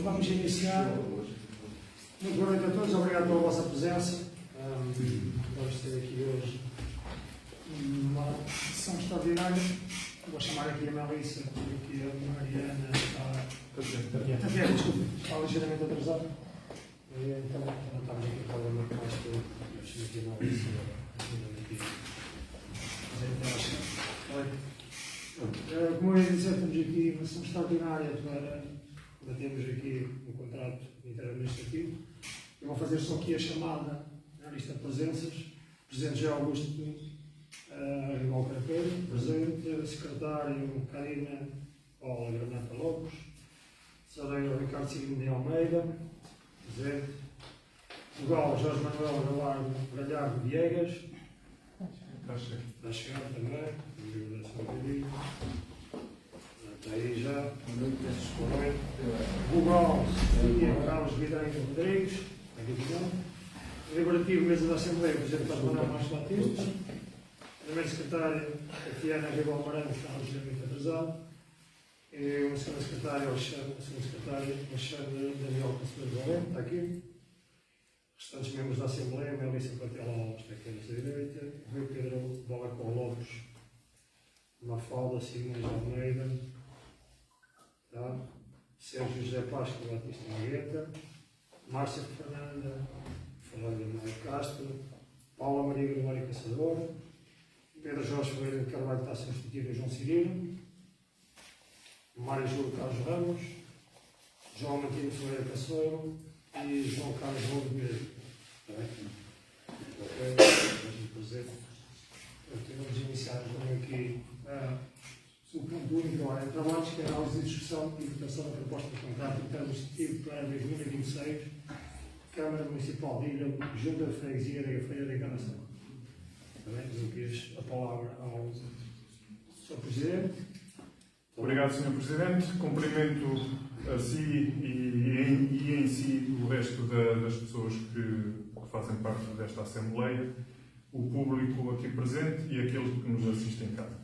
Vamos iniciar. Muito boa noite a todos, obrigado pela vossa presença. Vamos ter aqui hoje uma sessão extraordinária. Vou chamar aqui a Melissa, aqui a Mariana, Tatiana, desculpe, está ligeiramente atrasada. Então, não estamos aqui para o muito mais tempo. Eu chamo aqui a Melissa, como eu ia dizer, temos aqui uma sessão extraordinária para debatermos aqui um contrato interadministrativo. Eu vou fazer só aqui a chamada na lista de presenças. Presidente José Augusto Rival Carapeiro, presente. Secretário Karina Paula Granata Lopes. Tesoureiro Ricardo Signo de Almeida, presente. Vogal Jorge Manuel Galhardo Viegas. Está a chegar também. Está aí já. Vogal Carlos Vidães Rodrigues. Liberativo, mesa da Assembleia, presidente Carlos Manuel Marcos Batistas. Primeiro secretário, Tatiana Rival Marano, está ligeiramente atrasado. E o segundo secretário, Alexandre Daniel Conselheiro Valente, está aqui. Restantes membros da Assembleia, Melissa Platela Alves, está aqui à direita. Rui Pedro Balacó Lopes, Mafalda Simões Almeida. Tá? Sérgio José Páscoa Batista Magueta. Márcia Fernanda Maia Castro. Paula Maria Gregório Caçador. Pedro Jorge Ferreira de Carvalho está a substituir o João Cirilo. Mário Júlio Carlos Ramos. João Martins Ferreira Caçoeiro. E João Carlos Lobo mesmo. Está bem? Ok, vamos iniciar aqui o ponto único, trabalhos que é a análise de discussão e votação da proposta de contrato interadministrativo para 2026, Câmara Municipal de Ilha, Junta de Freguesia da Feira da Encarnação. Também dou a palavra ao Sr. Presidente. Obrigado, Sr. Presidente. Cumprimento a si e em si o resto das pessoas que fazem parte desta Assembleia, o público aqui presente e aqueles que nos assistem em casa.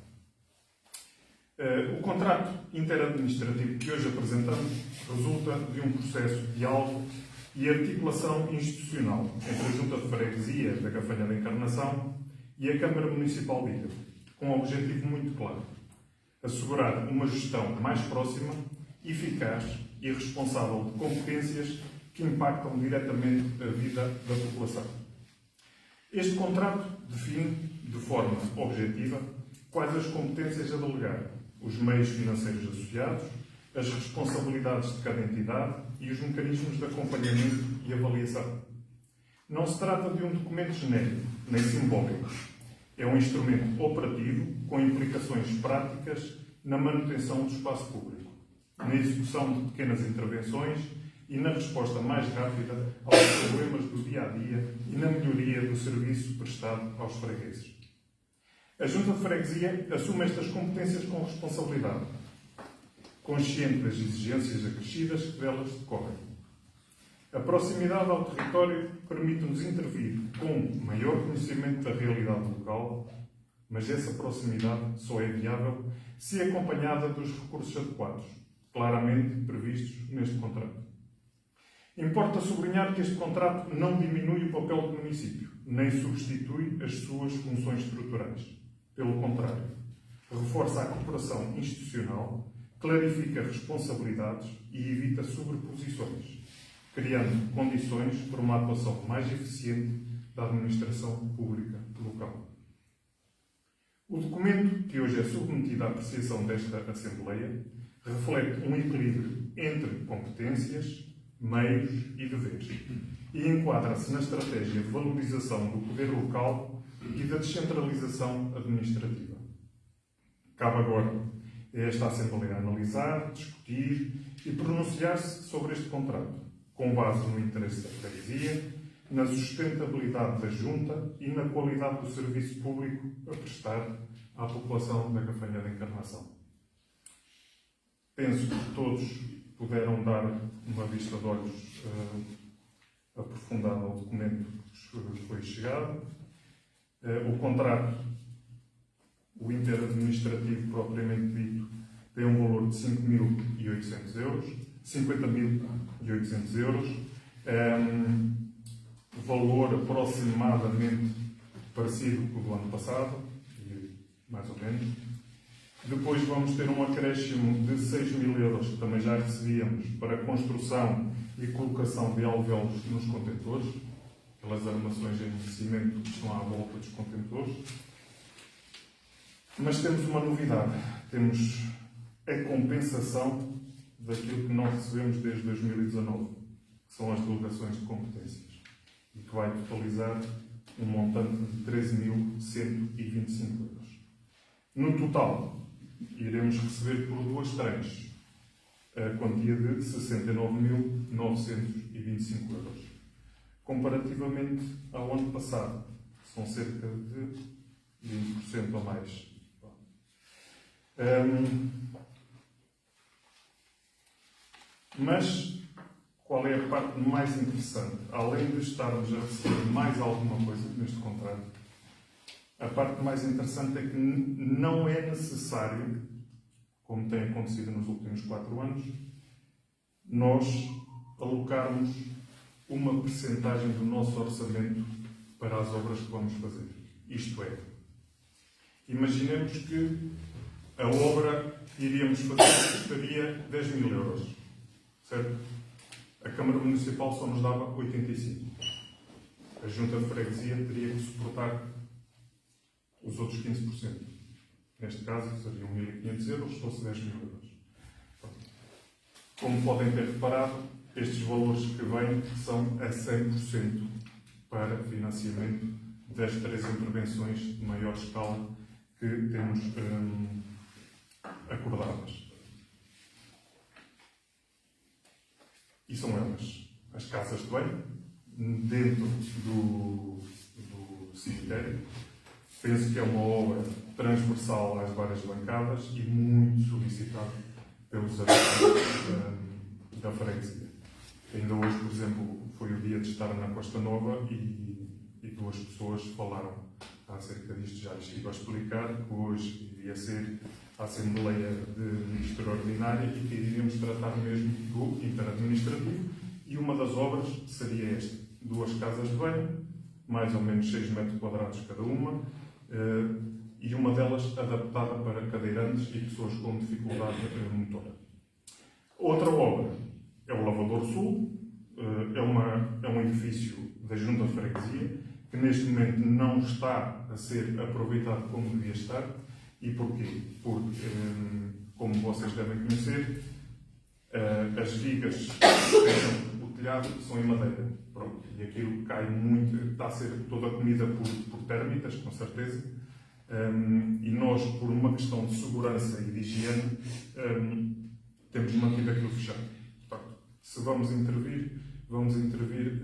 O contrato interadministrativo que hoje apresentamos resulta de um processo de diálogo e articulação institucional entre a Junta de Freguesia da Gafanha da Encarnação e a Câmara Municipal de Ilha, com um objetivo muito claro: assegurar uma gestão mais próxima, eficaz e responsável de competências que impactam diretamente a vida da população. Este contrato define, de forma objetiva, quais as competências a delegar, os meios financeiros associados, as responsabilidades de cada entidade e os mecanismos de acompanhamento e avaliação. Não se trata de um documento genérico, nem simbólico. É um instrumento operativo com implicações práticas na manutenção do espaço público, na execução de pequenas intervenções e na resposta mais rápida aos problemas do dia-a-dia e na melhoria do serviço prestado aos fregueses. A Junta de Freguesia assume estas competências com responsabilidade, consciente das exigências acrescidas que delas decorrem. A proximidade ao território permite-nos intervir com maior conhecimento da realidade local, mas essa proximidade só é viável se acompanhada dos recursos adequados, claramente previstos neste contrato. Importa sublinhar que este contrato não diminui o papel do município, nem substitui as suas funções estruturais. Pelo contrário, reforça a cooperação institucional, clarifica responsabilidades e evita sobreposições, criando condições para uma atuação mais eficiente da administração pública local. O documento que hoje é submetido à apreciação desta Assembleia reflete um equilíbrio entre competências, meios e deveres e enquadra-se na estratégia de valorização do poder local e da descentralização administrativa. Cabe agora a esta Assembleia analisar, discutir e pronunciar-se sobre este contrato, com base no interesse da freguesia, na sustentabilidade da Junta e na qualidade do serviço público a prestar à população da Gafanha da Encarnação. Penso que todos puderam dar uma vista de olhos aprofundada ao documento que foi chegado. O contrato, o interadministrativo propriamente dito, tem um valor de 5.800 euros, 50.800 euros, valor aproximadamente parecido com o do ano passado, mais ou menos. Depois vamos ter um acréscimo de 6.000 euros, que também já recebíamos, para a construção e colocação de alvéolos nos contentores, pelas armações em cimento que estão à volta dos contentores. Mas temos uma novidade, temos a compensação daquilo que nós recebemos desde 2019, que são as delegações de competências, e que vai totalizar um montante de 13.125 euros. No total, iremos receber por duas tranches a quantia de 69.925 euros. Comparativamente ao ano passado, são cerca de 20% a mais. Mas qual é a parte mais interessante? Além de estarmos a receber mais alguma coisa neste contrato, a parte mais interessante é que não é necessário, como tem acontecido nos últimos 4 anos, nós alocarmos uma percentagem do nosso orçamento para as obras que vamos fazer. Isto é, imaginemos que a obra que iríamos fazer custaria 10.000 euros, certo? A Câmara Municipal só nos dava 85. A Junta de Freguesia teria que suportar os outros 15%. Neste caso, seriam 1.500 euros, se fosse 10.000 euros. Como podem ter reparado, estes valores que vêm são a 100% para financiamento das 3 intervenções de maior escala que temos acordadas. E são elas as casas de banho, dentro do cemitério. Penso que é uma obra transversal às várias bancadas e muito solicitada pelos habitantes da freguesia. Ainda hoje, por exemplo, foi o dia de estar na Costa Nova e 2 pessoas falaram acerca disto. Já lhes estive a explicar que hoje iria ser a Assembleia Extraordinária e que iríamos tratar mesmo do interadministrativo, e uma das obras seria esta: 2 casas de banho, mais ou menos 6 metros quadrados cada uma, e uma delas adaptada para cadeirantes e pessoas com dificuldade motora. Outra obra é o Lavador Sul, é um edifício da Junta de Freguesia, que neste momento não está a ser aproveitado como devia estar. E porquê? Porque, como vocês devem conhecer, as vigas que sustentam o telhado são em madeira. Pronto. E aquilo cai muito, está a ser toda comida por térmitas, com certeza. E nós, por uma questão de segurança e de higiene, temos mantido aquilo fechado. Portanto, se vamos intervir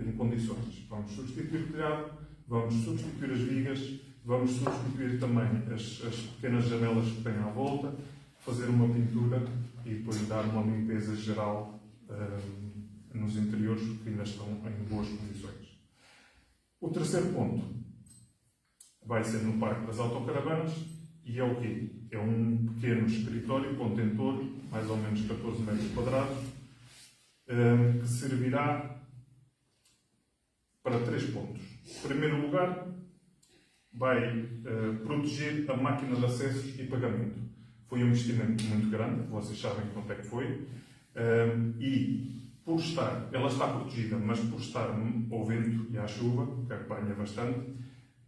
em condições. Vamos substituir o telhado, vamos substituir as vigas, vamos substituir também as pequenas janelas que têm à volta, fazer uma pintura e depois dar uma limpeza geral nos interiores, que ainda estão em boas condições. O terceiro ponto vai ser no Parque das Autocaravanas, e é o quê? É um pequeno escritório contentor, mais ou menos 14 metros quadrados, que servirá para 3 pontos. Em primeiro lugar, vai proteger a máquina de acessos e pagamento. Foi um investimento muito grande, vocês sabem quanto é que foi, e por estar, ela está protegida, mas por estar ao vento e à chuva, que apanha bastante,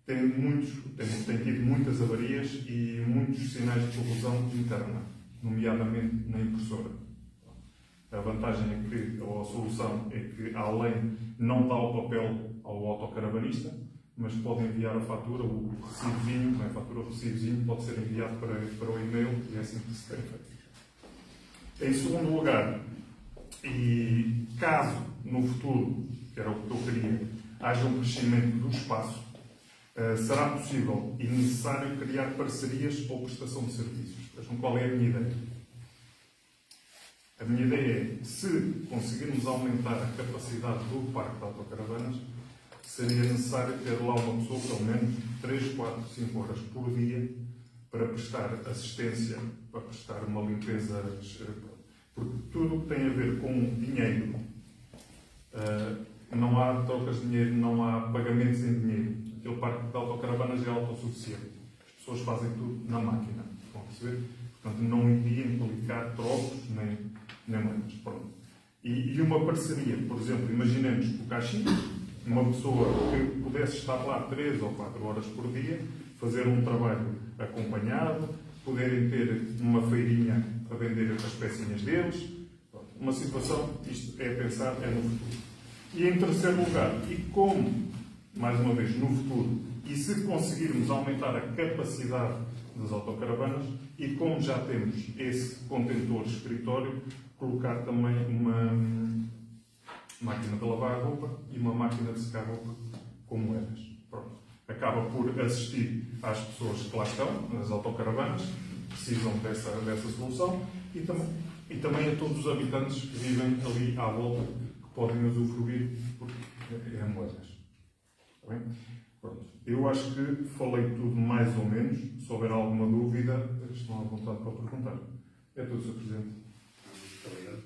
tem tido muitas avarias e muitos sinais de corrosão interna, nomeadamente na impressora. A vantagem é que, ou a solução é que, além, não dá o papel ao autocaravanista, mas pode enviar a fatura, o recibozinho, não é fatura, o recibozinho pode ser enviado para o e-mail, e é assim que se tem feito. Em segundo lugar, e caso no futuro, que era o que eu queria, haja um crescimento do espaço, será possível e necessário criar parcerias ou prestação de serviços. Vejam qual é a minha ideia. A minha ideia é, se conseguirmos aumentar a capacidade do parque de autocaravanas, seria necessário ter lá uma pessoa, pelo menos 3, 4, 5 horas por dia, para prestar assistência, para prestar uma limpeza, porque tudo o que tem a ver com dinheiro, não há trocas de dinheiro, não há pagamentos em dinheiro. Aquele parque de autocaravanas é autossuficiente. As pessoas fazem tudo na máquina, estão a perceber? Portanto, não iria implicar trocos nem moedas. Pronto. E uma parceria, por exemplo, imaginemos o Caixinha, uma pessoa que pudesse estar lá 3 ou 4 horas por dia, fazer um trabalho acompanhado, poderem ter uma feirinha para vender as pecinhas deles. Uma situação, isto é pensar, é no futuro. E em terceiro lugar, e como, mais uma vez, no futuro, e se conseguirmos aumentar a capacidade das autocaravanas, e como já temos esse contentor escritório, colocar também uma máquina de lavar a roupa e uma máquina de secar a roupa com moedas. Pronto. Acaba por assistir às pessoas que lá estão, nas autocaravanas, que precisam dessa solução, e também a todos os habitantes que vivem ali à volta, que podem usufruir, porque é moedas. Está bem? Pronto. Eu acho que falei tudo mais ou menos. Se houver alguma dúvida, estão à vontade para perguntar. É tudo, Sr. Presidente. Muito obrigado.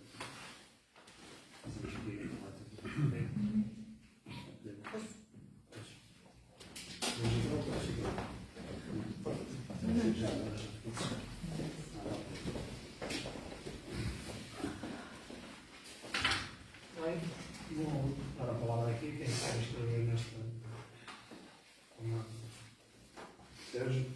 Vou dar a palavra aqui. Quem quer escrever nesta? Sérgio?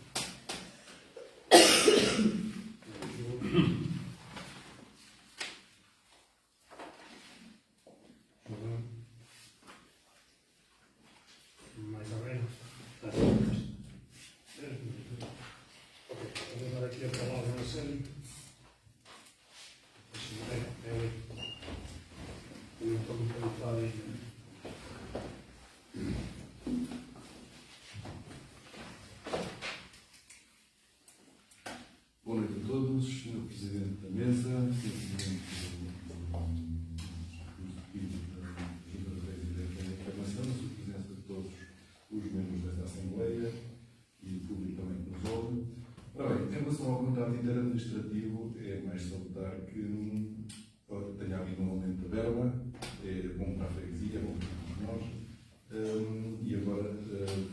Mais ou menos. Ok, vou dar aqui a palavra ao Sérgio. Eu estou muito preocupado ainda. Boa noite a todos, Sr. Presidente da Mesa, Sr. Presidente do Executivo da Junta de Freguesia da Encarnação, na sua presença de todos os membros desta Assembleia e o público também que nos ouve. Ora bem, em relação ao Comitê Interadministrativo, é mais salutar que tenha havido um aumento da verba, é bom para a freguesia, é bom para todos nós, e agora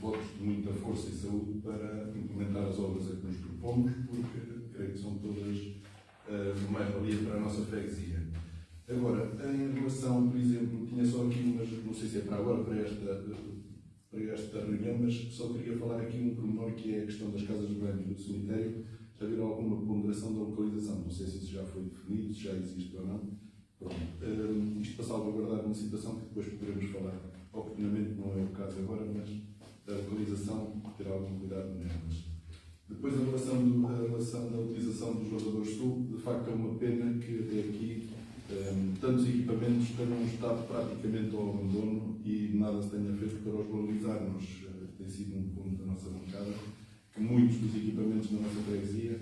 votos de muita força e saúde para implementar as obras a que nos propomos, porque creio que são todas mais-valia para a nossa freguesia. Agora, em relação, por exemplo, tinha só aqui, mas não sei se é para agora, para esta reunião, mas só queria falar aqui um pormenor que é a questão das casas de banho do cemitério. Já viram alguma ponderação da localização? Não sei se isso já foi definido, se já existe ou não. Pronto. Isto para salvaguardar uma situação que depois poderemos falar oportunamente, não é o caso agora, mas a localização, ter algum cuidado nelas. Depois, a relação da utilização dos elevadores sul, de facto é uma pena que até aqui tantos equipamentos tenham estado praticamente ao abandono e nada se tenha feito para os valorizar. Tem sido um ponto da nossa bancada que muitos dos equipamentos da nossa freguesia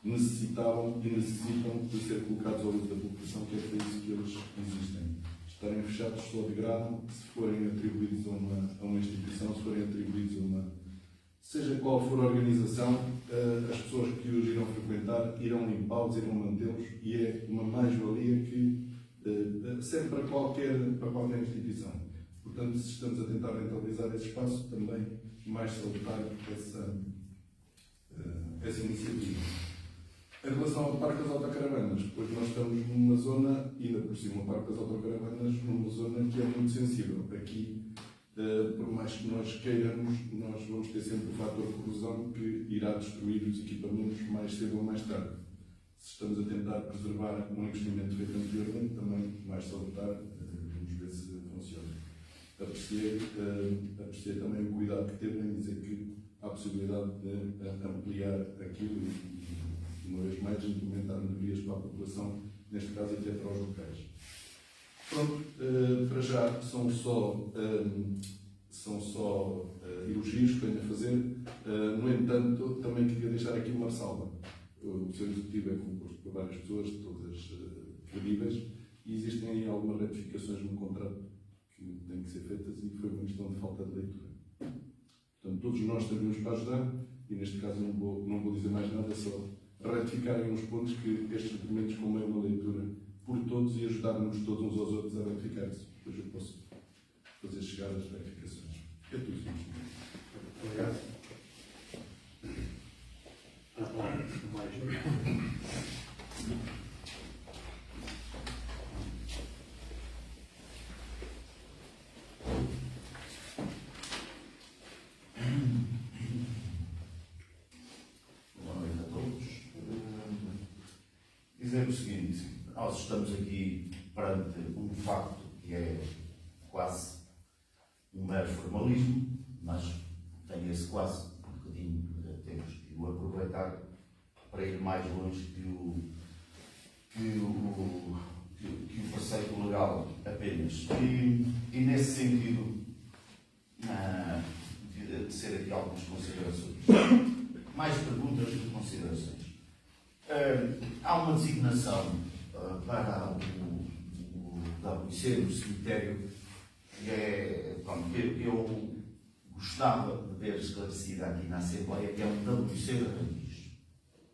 necessitavam e necessitam de ser colocados ao uso da população, que é para isso que eles existem. Estarem fechados só degradam, se forem atribuídos a uma instituição, se forem atribuídos a uma... Seja qual for a organização, as pessoas que os irão frequentar irão limpá-los, irão mantê-los, e é uma mais-valia que serve para qualquer instituição. Portanto, se estamos a tentar rentabilizar esse espaço, também mais salutar essa iniciativa. Em relação ao Parque das Autocaravanas, pois nós estamos numa zona, ainda por cima, o Parque das Autocaravanas, numa zona que é muito sensível. Aqui, por mais que nós queiramos, nós vamos ter sempre o fator corrosão que irá destruir os equipamentos mais cedo ou mais tarde. Se estamos a tentar preservar um investimento feito anteriormente, também mais salutar, vamos ver se funciona. Apreciei também o cuidado que teve em dizer que há a possibilidade de ampliar aquilo e, uma vez mais, implementar melhorias para a população, neste caso até para os locais. Pronto, para já são só são só elogios que tenho a fazer. No entanto, também queria deixar aqui uma ressalva. O seu executivo é composto por várias pessoas, todas credíveis, e existem aí algumas retificações no contrato que têm que ser feitas e foi uma questão de falta de leitura. Portanto, todos nós estaremos para ajudar e, neste caso, não vou dizer mais nada, só retificarem uns pontos que estes documentos, como é uma leitura por todos e ajudarmos todos uns aos outros a retificar isso. Depois eu posso fazer chegar as retificações. É tudo, senhor. Obrigado. Mais. Boa noite a todos. Dizer o seguinte, nós estamos aqui perante um facto que é quase um mero formalismo, mas tem esse quase um bocadinho, temos de o aproveitar para ir mais longe que o preceito legal apenas. E nesse sentido, de ser aqui algumas considerações. Mais perguntas do que considerações. Há uma designação para o WC no cemitério que é, pronto, que eu gostava de ver esclarecida aqui na Assembleia, que é um WC de raiz.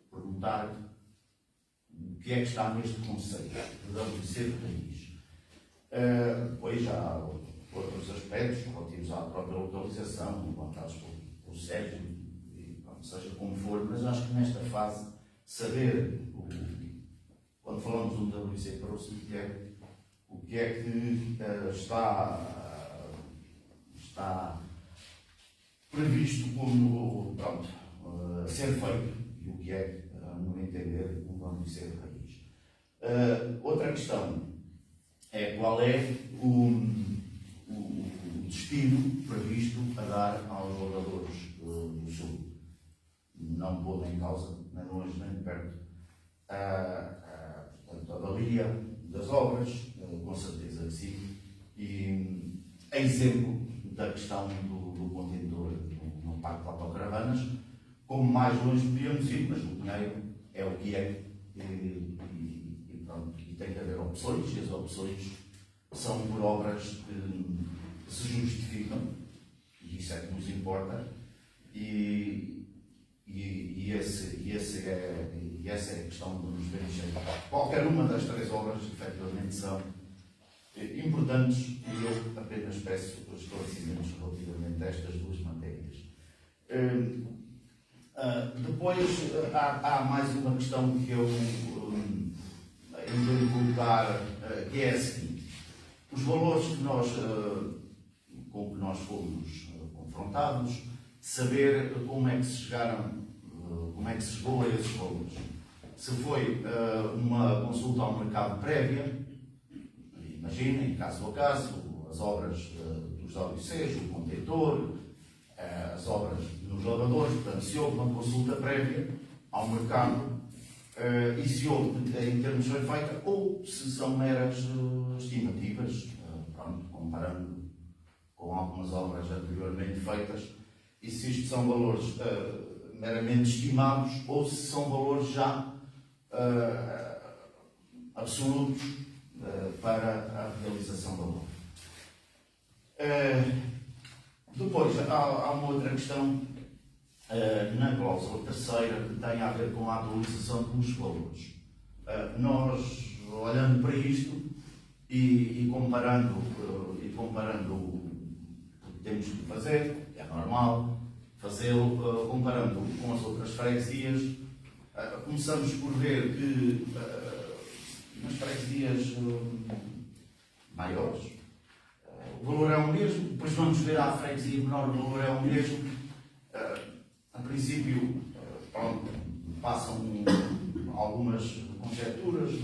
Perguntar o que é que está neste conceito de WC de raiz. Depois já há outros aspectos relativos à própria localização, levantados pelo Sérgio, e, pronto, seja como for, mas acho que nesta fase, saber, quando falamos de um WC para o cemitério, o que é que está previsto como, pronto, ser feito e o que é, no meu entender, um WC de raiz. Outra questão é qual é o destino previsto a dar aos jogadores do Sul. Não pondo em causa, nem longe nem de perto, portanto, a valia das obras, com certeza que sim, e a exemplo da questão do contentor no Parque de Autocaravanas, como mais longe podíamos ir, mas o Pinheiro é o que é, e pronto, e tem que haver opções, e as opções são por obras que se justificam, e isso é que nos importa, e essa é a questão de nos preencher. Qualquer uma das três obras, efetivamente, são importantes e eu apenas peço os esclarecimentos relativamente a estas duas matérias. Depois, há mais uma questão que eu entendo colocar, que é a seguinte. Os valores com que nós fomos confrontados, saber como é que se chegaram, como é que se chegou a esses valores. Se foi uma consulta ao mercado prévia, imaginem, caso a caso, as obras dos WCs, o contentor, as obras nos lavadores, portanto, se houve uma consulta prévia ao mercado e se houve, em termos foi feita, ou se são meras estimativas, pronto, comparando com algumas obras anteriormente feitas, e se isto são valores meramente estimados ou se são valores já absolutos para a realização da obra. Depois, há uma outra questão na cláusula terceira que tem a ver com a atualização dos valores. Nós, olhando para isto e comparando o que temos que fazer, é normal fazê-lo comparando com as outras freguesias, começamos por ver que nas freguesias maiores o valor é o mesmo, depois vamos ver à freguesia menor, o valor é o mesmo. A princípio, pronto, passam algumas conjecturas que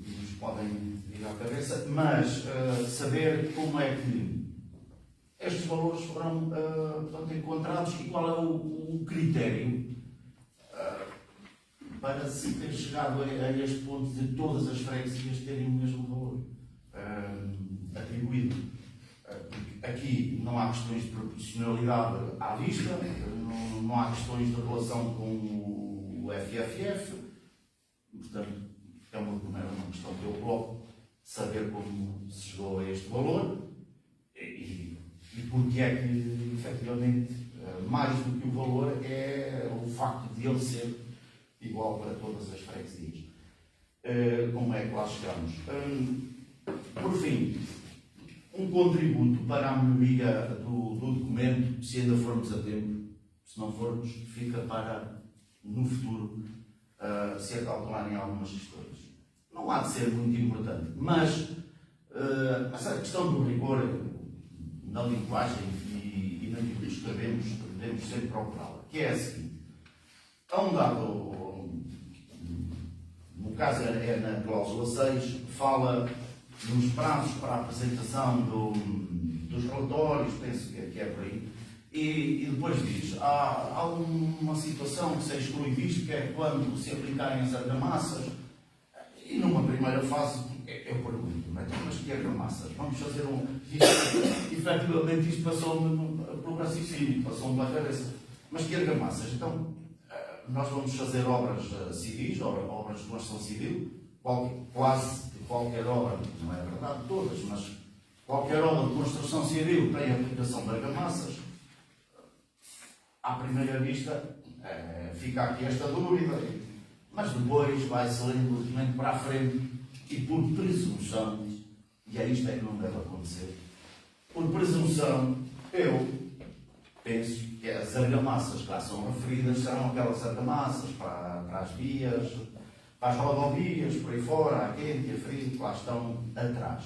nos podem vir à cabeça, mas saber como é que estes valores foram portanto, encontrados e qual é o critério para se ter chegado a este ponto de todas as freguesias terem o mesmo valor atribuído. Aqui não há questões de proporcionalidade à vista, não há questões de relação com o FFF, portanto, é uma questão que eu coloco, saber como se chegou a este valor e porque é que, efetivamente, mais do que o valor, é o facto de ele ser igual para todas as freguesias. Como é que lá chegamos? Por fim, um contributo para a melhoria do documento, se ainda formos a tempo. Se não formos, fica para, no futuro, se acautelarem algumas questões. Não há de ser muito importante, mas a questão do rigor na linguagem e naquilo que escrevemos, devemos sempre procurá-la, que é a seguinte. Há um dado, no caso é na cláusula 6, fala nos prazos para a apresentação dos relatórios, penso que é por aí, e depois diz, há uma situação que se exclui disto, que é quando se aplicarem as argamassas, e numa primeira fase, eu pergunto, mas que argamassas? Vamos fazer efetivamente isto passou-me pelo raciocínio, passou-me pela cabeça, mas que argamassas? Então, nós vamos fazer obras civis, obras de construção civil, quase qualquer obra, não é verdade todas, mas qualquer obra de construção civil tem aplicação de argamassas. À primeira vista, fica aqui esta dúvida, mas depois vai-se lendo o documento para a frente e por presunção, e é isto que não deve acontecer, por presunção, eu penso que as argamassas que lá são referidas serão aquelas argamassas para as vias, para as rodovias, por aí fora, a quente e a frio, que lá estão atrás.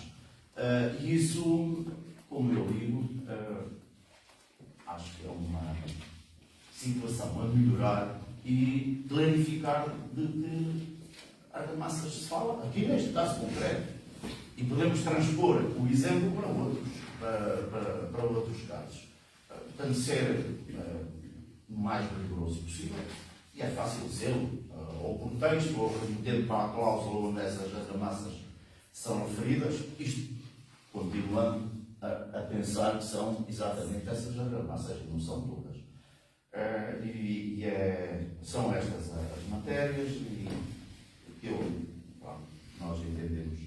E isso, como eu digo, acho que é uma situação a melhorar e clarificar de que argamassas se fala, aqui neste caso concreto, e podemos transpor o exemplo para outros casos. Portanto, ser o mais rigoroso possível, e é fácil dizê-lo, ou por texto, ou remetendo para a cláusula onde essas argamassas são referidas, isto continuando a pensar que são exatamente essas argamassas, e não são todas. São estas as matérias que nós entendemos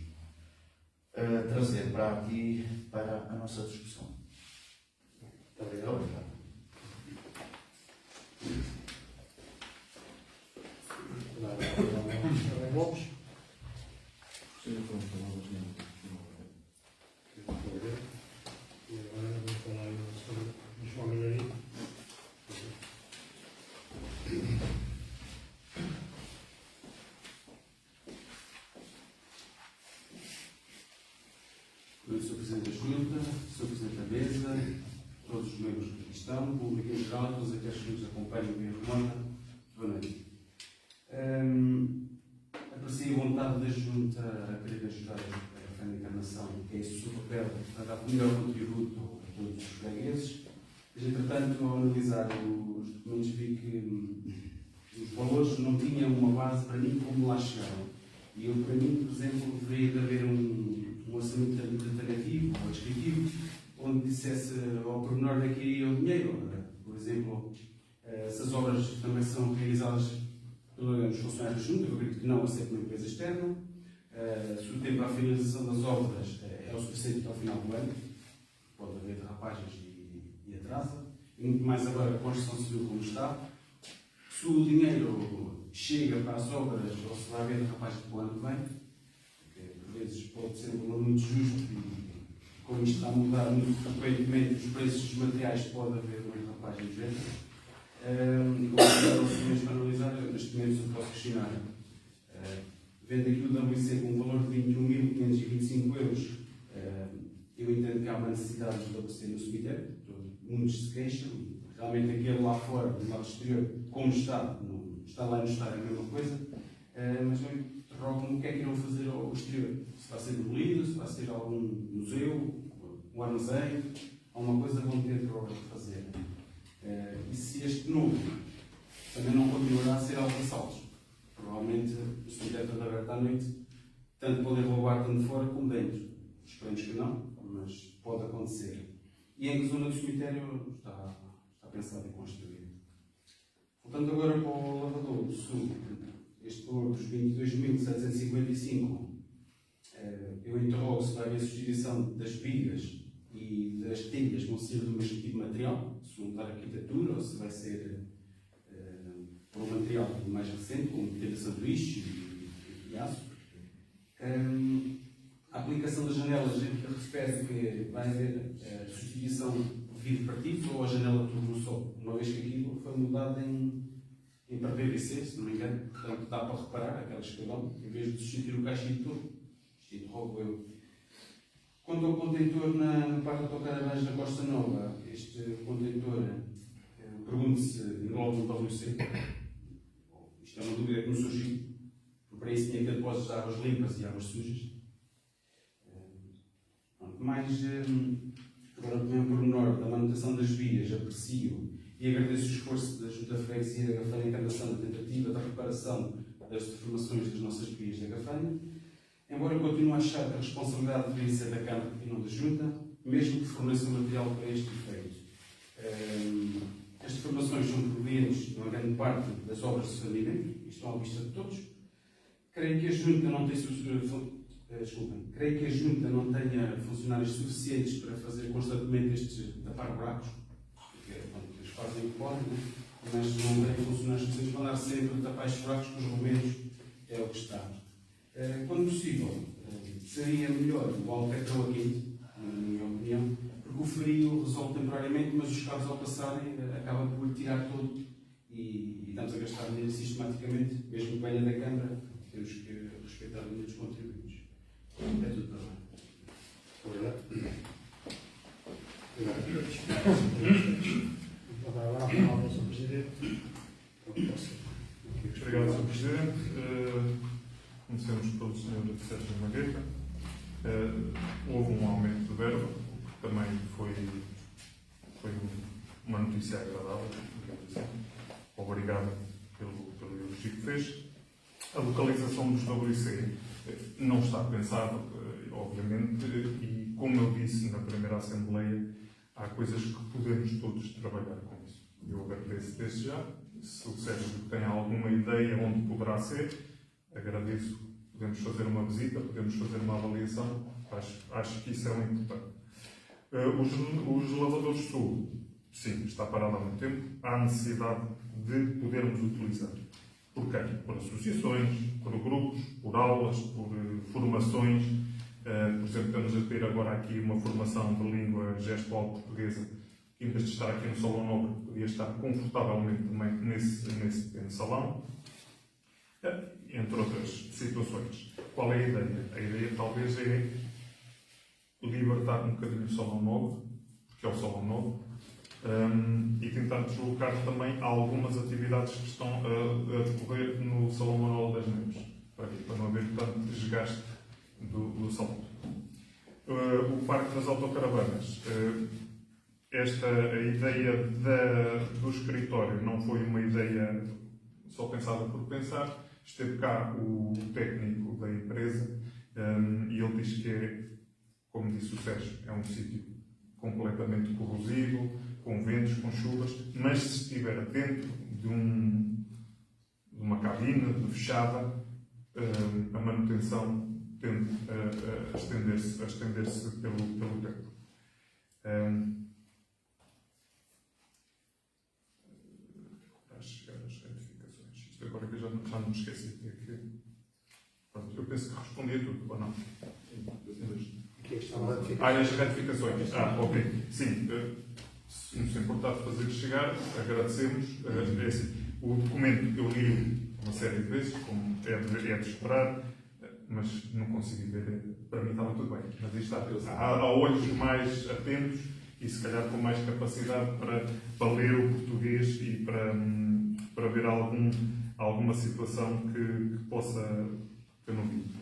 trazer para aqui, para a nossa discussão. Muito obrigado. Lopes? Sim, vamos falar das E agora vamos falar sobre o João Galharino. Sr. Presidente da Junta, Sr. Presidente da Mesa, todos os membros que aqui estão, público em geral, todos aqueles que nos acompanham via remota, boa noite. Aprecio a vontade da Junta a querer ajudar a Fé da Encarnação, que é esse o seu papel, para dar o melhor contributo a todos os fregueses. Mas, entretanto, ao analisar os documentos, vi que os valores não tinham uma base para mim como lá chegaram. E eu, para mim, por exemplo, deveria de haver um orçamento alternativo ou descritivo, onde dissesse ao pormenor daqui iria o dinheiro. Por exemplo, se as obras também são realizadas pelos funcionários da Junta, eu acredito que não, aceito uma empresa externa. Se o tempo para a finalização das obras é o suficiente até ao final do ano, pode haver derrapagens e atrasa. E muito mais agora a construção civil como está. Se o dinheiro chega para as obras ou se vai haver derrapagem para o ano que vem, porque por vezes pode ser um valor muito justo e como isto está a mudar muito frequentemente os preços dos materiais, pode haver uma derrapagem de venda. E como os para analisar, neste momento se eu posso questionar, vendo aqui o WC com um valor de 21.525 euros, eu entendo que há uma necessidade de WC no cemitério, muitos se queixam, realmente aquele lá fora, do lado exterior, como está lá no estar é a mesma coisa, mas eu interrogo-me o que é que irão fazer ao exterior. Se vai ser demolido, se vai ser algum museu, um armazém, alguma coisa vão ter para fazer. E se este novo também não continuará a ser algo de assaltos, provavelmente o cemitério está aberto à noite, tanto poder roubar tanto fora como dentro. Esperemos que não, mas pode acontecer. E em que zona do cemitério está pensado em construir. Voltando agora para o Lavador do Sul, este valor dos 22.755, eu interrogo se vai haver substituição das vigas e das telhas vão ser do mesmo tipo de material, se vão dar arquitetura ou se vai ser por um material mais recente, como telha sanduíche e aço. A aplicação das janelas, a gente refere que vai haver substituição por vidro partido ou a janela turbo só, uma vez que aquilo foi mudado em para PVC, se não me engano, portanto dá para reparar aquela escalão, em vez de substituir o caixinho todo. Isto interrogo eu. Quanto ao contentor no Parque de Autocaravanas da Costa Nova, este contentor, pergunto-se, engloba um WC. Isto é uma dúvida que me surgiu, porque para isso tinha que ter depósitos de águas limpas e águas sujas. Mais, agora também um pormenor da manutenção das vias, aprecio e agradeço o esforço da Junta de Freguesia da Gafanha Encarnação na tentativa da reparação das deformações das nossas vias da Gafanha. Embora eu continue a achar que a responsabilidade deveria ser da Câmara e não da Junta, mesmo que forneça material para este efeito. As deformações são provenientes, numa grande parte, das obras de saneamento, e estão à vista de todos. Creio que a Junta não tem creio que a Junta não tenha funcionários suficientes para fazer constantemente estes tapar buracos, porque eles fazem o que podem, mas não têm funcionários suficientes para andar sempre a tapar estes buracos, que os momentos é o que está. Quando possível, seria melhor o Alcatrão aqui, na minha opinião, porque o frio resolve temporariamente, mas os carros ao passarem acabam por tirar todo e estamos a gastar dinheiro sistematicamente, mesmo que venha da Câmara, temos que respeitar o dinheiro dos contribuintes. É tudo para lá. Obrigado. Vou dar agora a palavra ao Sr. Presidente. Obrigado, Sr. Presidente. Conhecemos pelo Sr. Sérgio Magueta. Houve um aumento de verba, o que também foi uma notícia agradável. Obrigado pelo elogio que fez. A localização dos WC não está pensado, obviamente, e como eu disse na primeira Assembleia, há coisas que podemos todos trabalhar com isso. Eu agradeço desde já. Se o Sérgio tem alguma ideia onde poderá ser, agradeço. Podemos fazer uma visita, podemos fazer uma avaliação. Acho que isso é o importante. Os lavadores sul, sim, está parado há muito tempo. Há necessidade de podermos utilizar. Por quê? Por associações, por grupos, por aulas, por formações. Por exemplo, estamos a ter agora aqui uma formação de língua gestual portuguesa, que em vez de estar aqui no Salão Nobre, podia estar confortavelmente também nesse pequeno salão, entre outras situações. Qual é a ideia? A ideia talvez é libertar um bocadinho o Salão Nobre, porque é o Salão Nobre, e tentar deslocar também algumas atividades que estão a decorrer no Salão Manuel das Neves, para não haver tanto desgaste do salão. O Parque das Autocaravanas. A ideia do escritório não foi uma ideia só pensada por pensar. Esteve cá o técnico da empresa e ele diz que é, como disse o Sérgio, é um sítio completamente corrosivo, com ventos, com chuvas, mas se estiver dentro de uma cabine fechada, a manutenção tende a estender-se pelo tempo. Para chegar às retificações. Isto agora que eu já não me esqueci. Pronto, eu penso que respondi a tudo, ou não? As retificações. Ok. Sim. Se nos importar de fazer chegar, agradecemos. O documento eu li uma série de vezes, como é de esperar, mas não consegui ver. Para mim estava tudo bem. Mas isto há olhos mais atentos e se calhar com mais capacidade para ler o português e para ver alguma situação que possa ter no vídeo.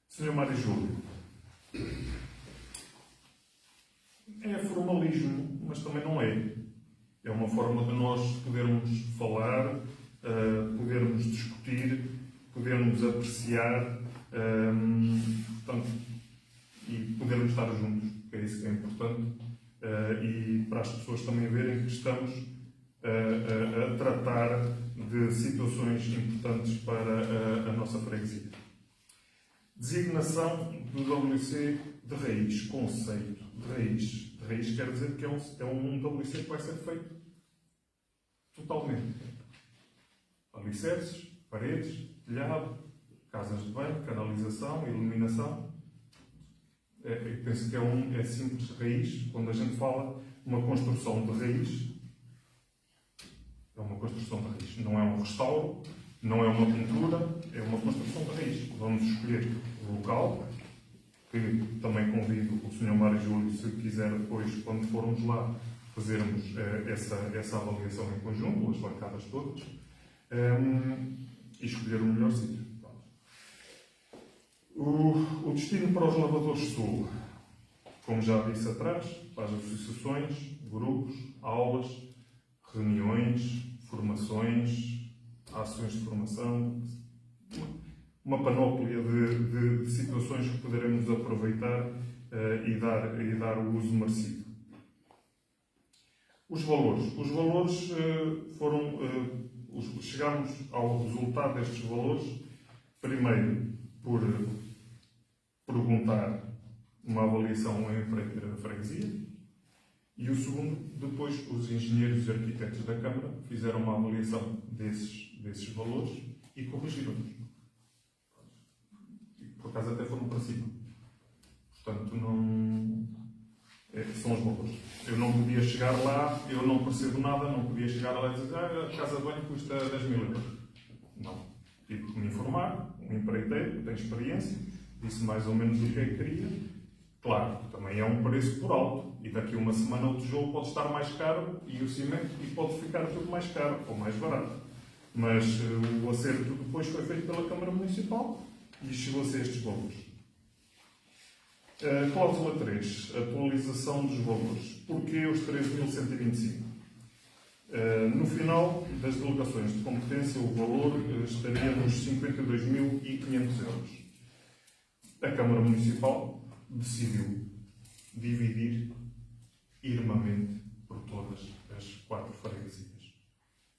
Sr. Mário Júlio. É formalismo, mas também não é. É uma forma de nós podermos falar, podermos discutir, podermos apreciar, portanto, e podermos estar juntos. isso que é importante, e para as pessoas também verem que estamos a tratar de situações importantes para a nossa freguesia. Designação do WC de raiz, conceito de raiz. De raiz quer dizer que é um WC que vai ser feito totalmente. Alicerces, paredes, telhado, casas de banho, canalização, iluminação. Eu penso que é simples, raiz. Quando a gente fala uma construção de raiz, é uma construção de raiz. Não é um restauro, não é uma pintura, é uma construção de raiz. Vamos escolher o local, que também convido o Sr. Mário Júlio, se quiser depois, quando formos lá, fazermos essa avaliação em conjunto, as bancadas todas, e escolher o melhor sítio. O destino para os lavadores sul, como já disse atrás, para as associações, grupos, aulas, reuniões, formações, ações de formação, uma panóplia de situações que poderemos aproveitar e dar o uso merecido. Os valores. Os valores foram... chegámos ao resultado destes valores, primeiro, por perguntar uma avaliação em freguesia, e o segundo, depois os engenheiros e arquitetos da Câmara fizeram uma avaliação desses valores e corrigiram-nos. Por acaso até foram para cima. Portanto, não... são os valores. Eu não podia chegar lá, eu não percebo nada, não podia chegar lá e dizer a casa de banho custa 10.000 euros. Não. Tive que me informar, um empreiteiro que tem experiência, disse mais ou menos o que é que queria. Claro, também é um preço por alto, e daqui a uma semana o tijolo pode estar mais caro e o cimento e pode ficar tudo mais caro ou mais barato. Mas o acerto depois foi feito pela Câmara Municipal e chegou-se a estes valores. Cláusula 3, atualização dos valores. Porquê os 13.125? No final das delegações de competência, o valor estaria nos 52.500 euros. A Câmara Municipal decidiu dividir irmamente por todas as 4 freguesias.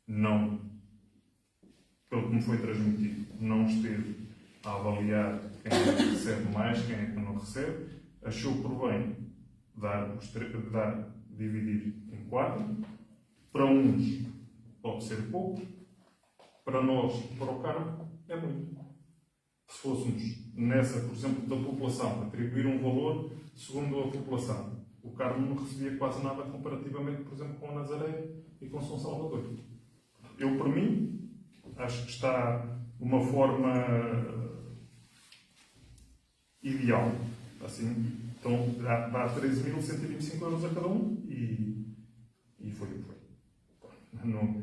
Não, pelo que me foi transmitido, não esteve a avaliar quem é que recebe mais, quem é que não recebe. Achou por bem dividir em 4. Para uns pode ser pouco, para nós, para o Carmo, é muito. Se fôssemos nessa, por exemplo, da população, atribuir um valor segundo a população, o Carmo não recebia quase nada comparativamente, por exemplo, com a Nazaré e com São Salvador. Eu, por mim, acho que está uma forma ideal. Assim, então, dá 13.125 euros a cada um e foi o que foi. Não,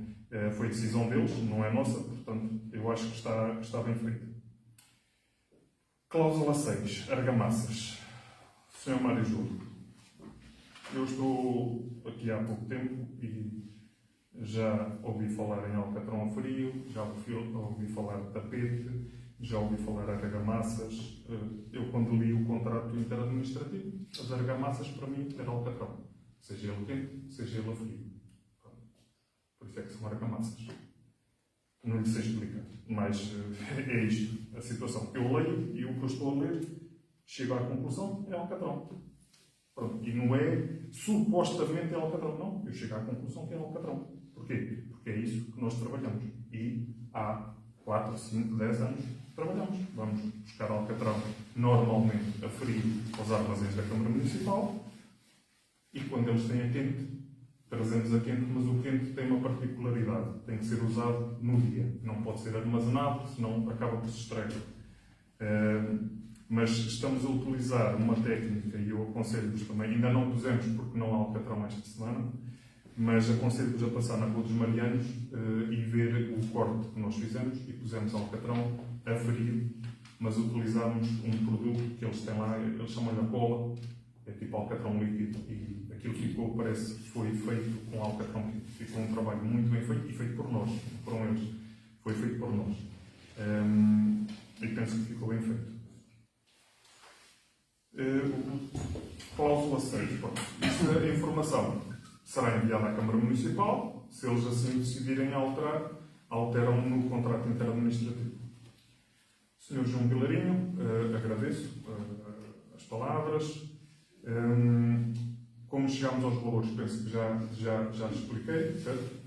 foi decisão deles, não é nossa, portanto, eu acho que está bem feito. Cláusula 6, argamassas. Sr. Mário Júlio, eu estou aqui há pouco tempo e já ouvi falar em alcatrão a frio, já ouvi falar de tapete, já ouvi falar de argamassas. Eu, quando li o contrato interadministrativo, as argamassas para mim era alcatrão, seja ele quente, seja ele a frio. Por isso é que são argamassas. Não lhe sei explicar, mas é isto, a situação. Eu leio e o que eu estou a ler, chego à conclusão, é alcatrão. Pronto. E não é supostamente é alcatrão, não. Eu chego à conclusão que é alcatrão. Porquê? Porque é isso que nós trabalhamos. E há 4, 5, 10 anos trabalhamos. Vamos buscar alcatrão normalmente a frio aos armazéns da Câmara Municipal e quando eles têm a quente, trazemos a quente, mas o quente tem uma particularidade, tem que ser usado no dia, não pode ser armazenado, senão acaba por se estragar. Mas estamos a utilizar uma técnica, e eu aconselho-vos também, ainda não pusemos porque não há alcatrão esta semana, mas aconselho-vos a passar na Rua dos Marianos e ver o corte que nós fizemos e pusemos alcatrão a frio, mas utilizámos um produto que eles têm lá, eles chamam-lhe a cola, é tipo alcatrão líquido, e aquilo ficou, parece que foi feito com alcatrão líquido. Ficou um trabalho muito bem feito e feito por nós, não foram eles, foi feito por nós. E penso que ficou bem feito. Cláusula 6. Pronto. A informação será enviada à Câmara Municipal. Se eles assim decidirem alterar, alteram no contrato interadministrativo. Sr. João Vilarinho, agradeço as palavras. Como chegámos aos valores, penso que já expliquei, certo?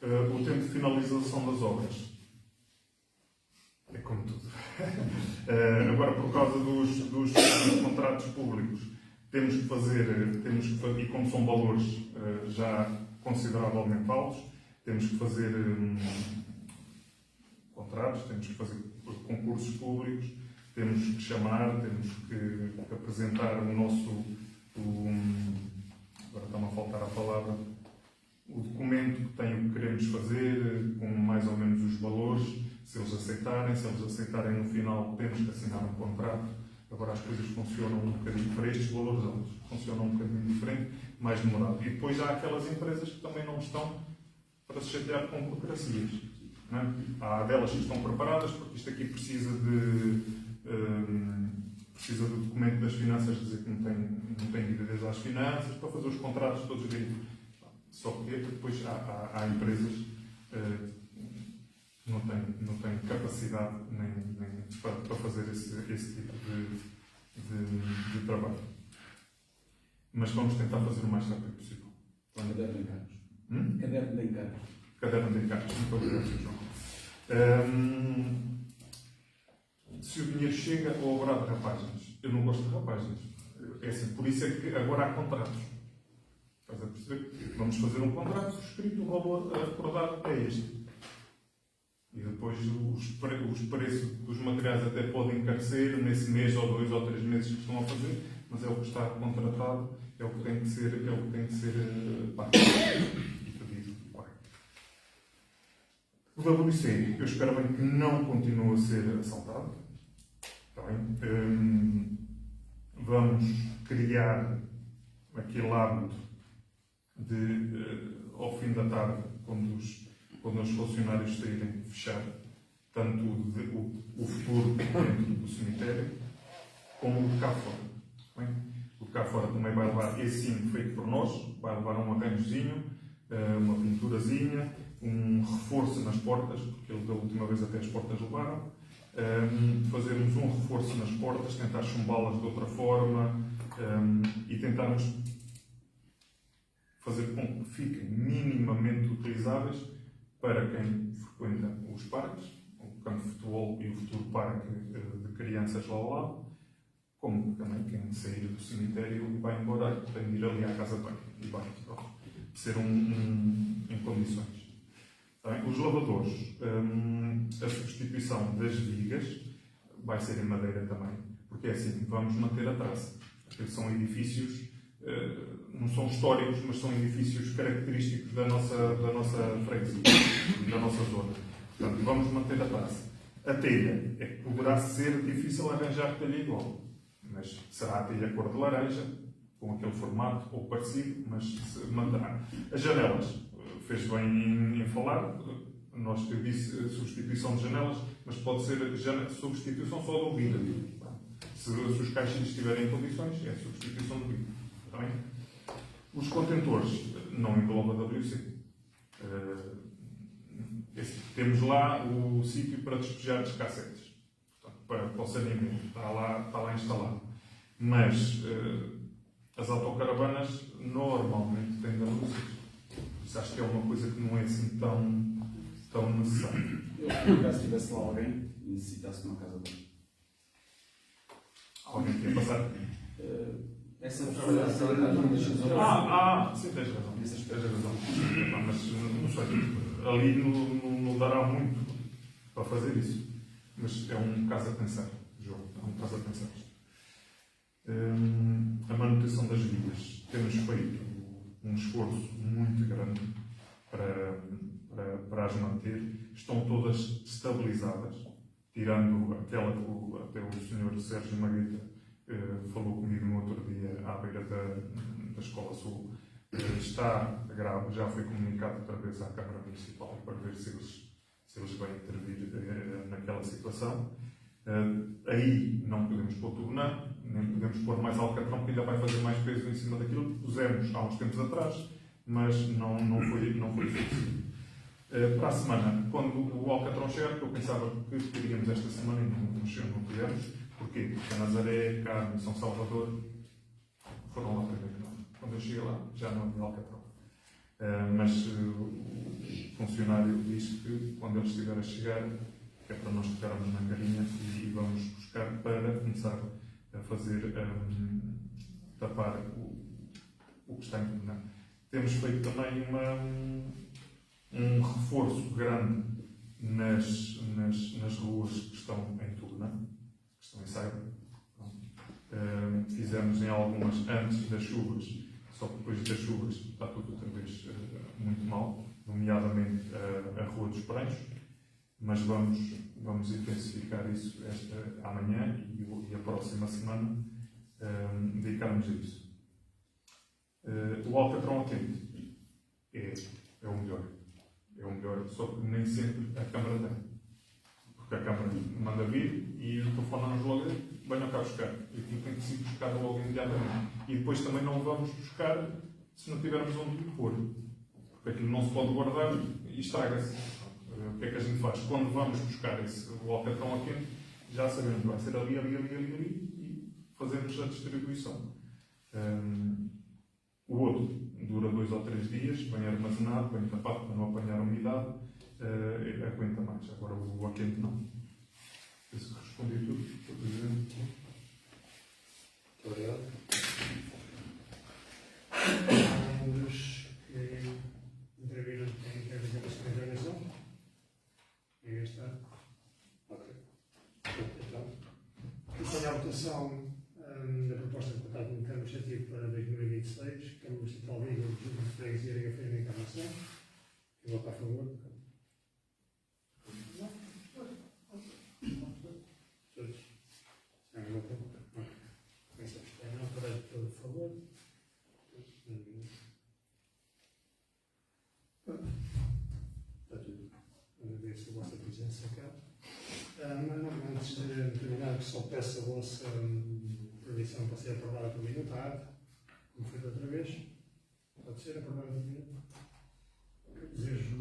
O tempo de finalização das obras. É como tudo. Agora, por causa dos contratos públicos, temos que fazer, e como são valores já consideravelmente altos, temos que fazer contratos, temos que fazer concursos públicos, temos que chamar, temos que apresentar o nosso, agora está-me a faltar a palavra, o documento que tem o que queremos fazer, com mais ou menos os valores, se eles aceitarem no final temos que assinar um contrato. Agora as coisas funcionam um bocadinho, para estes valores altos, funcionam um bocadinho diferente, mais demorado. E depois há aquelas empresas que também não estão para se chatear com burocracias. Não é? Há delas que estão preparadas, porque isto aqui precisa do documento das finanças, dizer que não tem dívidas às finanças, para fazer os contratos todos direitos. Só que depois há empresas que não têm capacidade nem para fazer esse tipo de trabalho. Mas vamos tentar fazer o mais rápido possível. Caderno de encargos. Caderno de encargos. Caderno de encargos. Muito obrigado, Sr. João. Se o dinheiro chega ou haverá derrapagens? Eu não gosto de derrapagens. É assim, por isso é que agora há contratos. Estás a perceber? Vamos fazer um contrato subscrito, o valor acordado é este. E depois os preços dos materiais até podem encarecer nesse mês ou 2 ou 3 meses que estão a fazer, mas é o que está contratado, é o que tem que ser pago e pedido. O WC, eu espero bem que não continue a ser assaltado. Está bem? Vamos criar aquele hábito de, ao fim da tarde, quando os funcionários saírem, fechar tanto o futuro dentro do cemitério como o de cá fora. Bem? O de cá fora também vai levar esse sim feito por nós, vai levar um arranjozinho, uma pinturazinha, um reforço nas portas, porque ele da última vez até as portas levaram. Fazermos um reforço nas portas, tentar chumbá-las de outra forma e tentarmos fazer com que fiquem minimamente utilizáveis para quem frequenta os parques, o campo de futebol e o futuro parque de crianças lá ao lado, como também quem sair do cemitério e vai embora, tem de ir ali à casa de banho e vai ser em condições. Bem, os lavadores, a substituição das vigas vai ser em madeira também, porque é assim, vamos manter a traça. Porque são edifícios, não são históricos, mas são edifícios característicos da nossa freguesia, da nossa zona. Portanto, vamos manter a traça. A telha, é que poderá ser difícil arranjar telha igual, mas será a telha cor de laranja, com aquele formato ou parecido, mas se manterá. As janelas, fez bem em falar, eu disse substituição de janelas, mas pode ser substituição só do vidro. Se os caixinhos estiverem em condições, é substituição do vidro. Está bem? Os contentores não engloba WC. Temos lá o sítio para despejar as cassetes. Portanto, para o saneamento. Está lá instalado. Mas as autocaravanas normalmente têm WC. Isso acho que é uma coisa que não é assim tão necessária. Eu, caso tivesse lá alguém e necessitasse de uma casa de banho. Alguém quer passar? Essa sim, tens razão. Mas não sei, ali não dará muito para fazer isso. Mas é um caso a pensar, João. É um caso a pensar. A manutenção das vigas. Temos feito um esforço muito grande para as manter. Estão todas estabilizadas, tirando aquela que até o Sr. Sérgio Magrita falou comigo no outro dia à beira da Escola Sul. Está grave, já foi comunicado outra vez à Câmara Municipal para ver se eles vêm intervir naquela situação. Aí não podemos pôr tubo, nem podemos pôr mais alcatrão, porque ainda vai fazer mais peso em cima daquilo que pusemos há uns tempos atrás, mas não foi suficiente. Para a semana, quando o alcatrão chegar, que eu pensava que teríamos esta semana e não tivemos. Porquê? Porque a Nazaré, Carmo e São Salvador foram lá primeiro. Quando eu cheguei lá, já não havia alcatrão. Mas o funcionário diz que quando eles estiverem a chegar, é para nós tocarmos na carinha e vamos buscar para começar a fazer, tapar o que está em Tugna. Temos feito também um reforço grande nas ruas que estão em Tugna, que estão em Saiba. Fizemos em algumas antes das chuvas, só que depois das chuvas está tudo outra vez muito mal, nomeadamente a Rua dos Paranhos, mas vamos intensificar isso amanhã e a próxima semana, dedicarmos a isso. O alcatrão quente é o melhor. É o melhor, só que nem sempre a Câmara tem. Porque a Câmara manda vir e telefona-nos logo, venham cá buscar. E aquilo tem que se buscar logo imediatamente. E depois também não vamos buscar se não tivermos onde pôr. Porque aquilo não se pode guardar e estraga-se. O que é que a gente faz? Quando vamos buscar o alcatrão a quente, já sabemos que vai ser ali e fazemos a distribuição. O outro dura 2 ou 3 dias, bem armazenado, bem tapado para não apanhar umidade, aguenta mais. Agora o a quente não. Penso que respondi tudo. Muito obrigado. Dos que interviram têm apresentação de intervenção? Aí está. Ok. Então, questão da votação da proposta de contrato interno-administrativo para 2026, Câmara Municipal de Igor, Junta de Freguesia e Feira da Encarnação. Quem vota a favor? Todos? Sem votar? Pensa que é não, para todo a favor. Está tudo. Agradeço a vossa presença cá. Antes de terminar, só peço a vossa previsão para ser aprovada por minuto, como foi da outra vez. Pode ser aprovada por minuto. Desejo